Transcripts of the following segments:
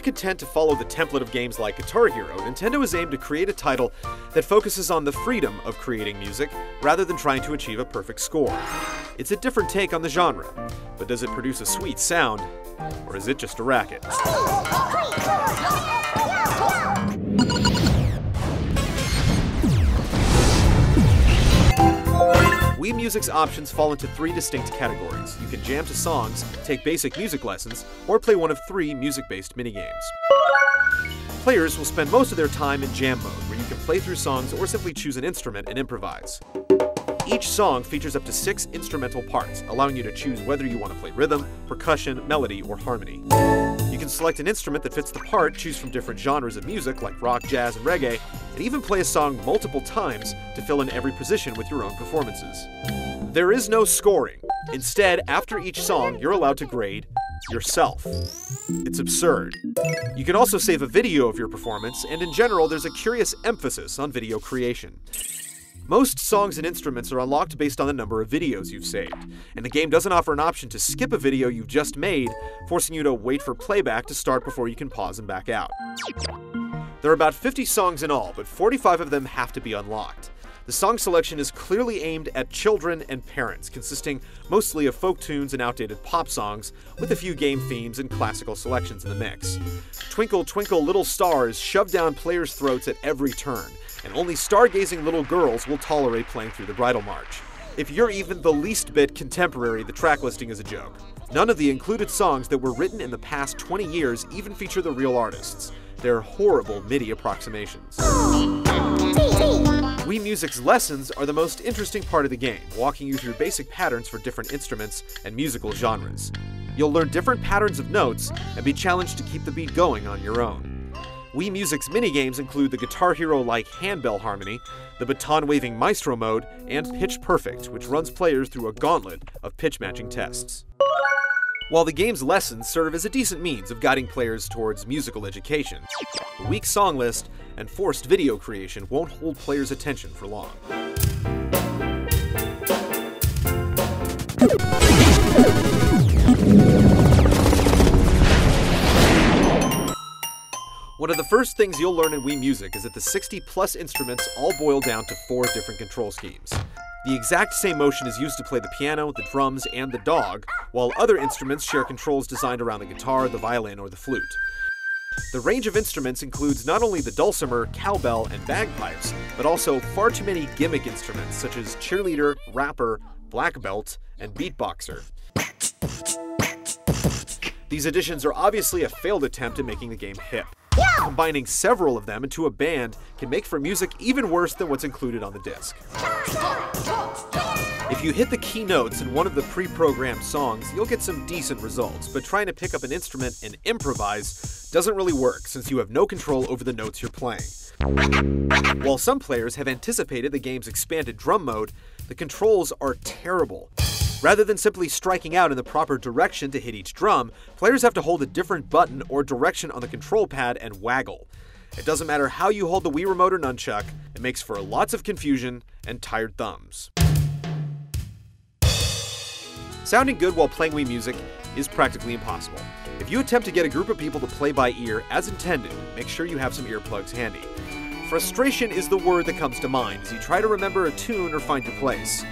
content to follow the template of games like Guitar Hero, Nintendo has aimed to create a title that focuses on the freedom of creating music rather than trying to achieve a perfect score. It's a different take on the genre, but does it produce a sweet sound, or is it just a racket? Wii-Music's options fall into 3 distinct categories. You can jam to songs, take basic music lessons, or play one of 3 music-based minigames. Players will spend most of their time in jam mode, where you can play through songs or simply choose an instrument and improvise. Each song features up to 6 instrumental parts, allowing you to choose whether you want to play rhythm, percussion, melody, or harmony. You can select an instrument that fits the part, choose from different genres of music like rock, jazz, and reggae, and even play a song multiple times to fill in every position with your own performances. There is no scoring. Instead, after each song, you're allowed to grade yourself. It's absurd. You can also save a video of your performance, and in general, there's a curious emphasis on video creation. Most songs and instruments are unlocked based on the number of videos you've saved, and the game doesn't offer an option to skip a video you've just made, forcing you to wait for playback to start before you can pause and back out. There are about 50 songs in all, but 45 of them have to be unlocked. The song selection is clearly aimed at children and parents, consisting mostly of folk tunes and outdated pop songs, with a few game themes and classical selections in the mix. Twinkle Twinkle Little Star is shoved down players' throats at every turn, and only stargazing little girls will tolerate playing through the bridal march. If you're even the least bit contemporary, the track listing is a joke. None of the included songs that were written in the past 20 years even feature the real artists. They're horrible MIDI approximations. Wii-Music's lessons are the most interesting part of the game, walking you through basic patterns for different instruments and musical genres. You'll learn different patterns of notes and be challenged to keep the beat going on your own. Wii-Music's minigames include the Guitar Hero-like handbell harmony, the baton-waving maestro mode, and Pitch Perfect, which runs players through a gauntlet of pitch-matching tests. While the game's lessons serve as a decent means of guiding players towards musical education, the weak song list and forced video creation won't hold players' attention for long. One of the first things you'll learn in Wii-Music is that the 60-plus instruments all boil down to 4 different control schemes. The exact same motion is used to play the piano, the drums, and the dog, while other instruments share controls designed around the guitar, the violin, or the flute. The range of instruments includes not only the dulcimer, cowbell, and bagpipes, but also far too many gimmick instruments such as cheerleader, rapper, black belt, and beatboxer. These additions are obviously a failed attempt at making the game hip. Combining several of them into a band can make for music even worse than what's included on the disc. If you hit the key notes in one of the pre-programmed songs, you'll get some decent results, but trying to pick up an instrument and improvise doesn't really work since you have no control over the notes you're playing. While some players have anticipated the game's expanded drum mode, the controls are terrible. Rather than simply striking out in the proper direction to hit each drum, players have to hold a different button or direction on the control pad and waggle. It doesn't matter how you hold the Wii remote or nunchuck, it makes for lots of confusion and tired thumbs. Sounding good while playing Wii-Music is practically impossible. If you attempt to get a group of people to play by ear as intended, make sure you have some earplugs handy. Frustration is the word that comes to mind as you try to remember a tune or find your place.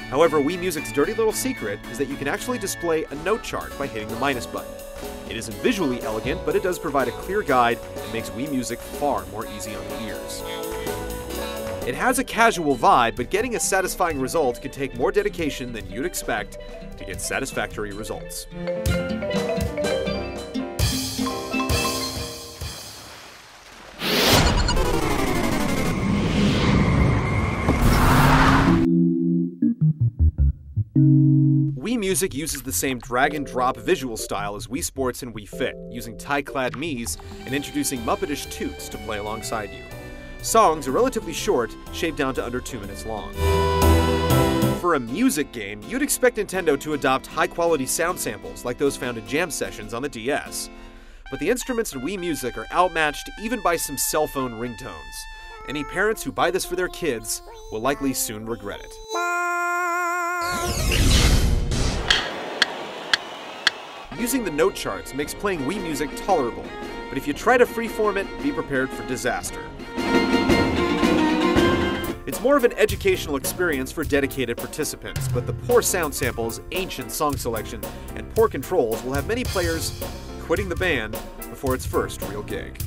However, Wii-Music's dirty little secret is that you can actually display a note chart by hitting the minus button. It isn't visually elegant, but it does provide a clear guide and makes Wii-Music far more easy on the ears. It has a casual vibe, but getting a satisfying result can take more dedication than you'd expect to get satisfactory results. Wii-Music uses the same drag-and-drop visual style as Wii Sports and Wii Fit, using tie-clad Miis and introducing Muppetish toots to play alongside you. Songs are relatively short, shaved down to under 2 minutes long. For a music game, you'd expect Nintendo to adopt high-quality sound samples like those found in jam sessions on the DS. But the instruments in Wii-Music are outmatched even by some cell phone ringtones. Any parents who buy this for their kids will likely soon regret it. Using the note charts makes playing Wii-Music tolerable, but if you try to freeform it, be prepared for disaster. It's more of an educational experience for dedicated participants, but the poor sound samples, ancient song selection, and poor controls will have many players quitting the band before its first real gig.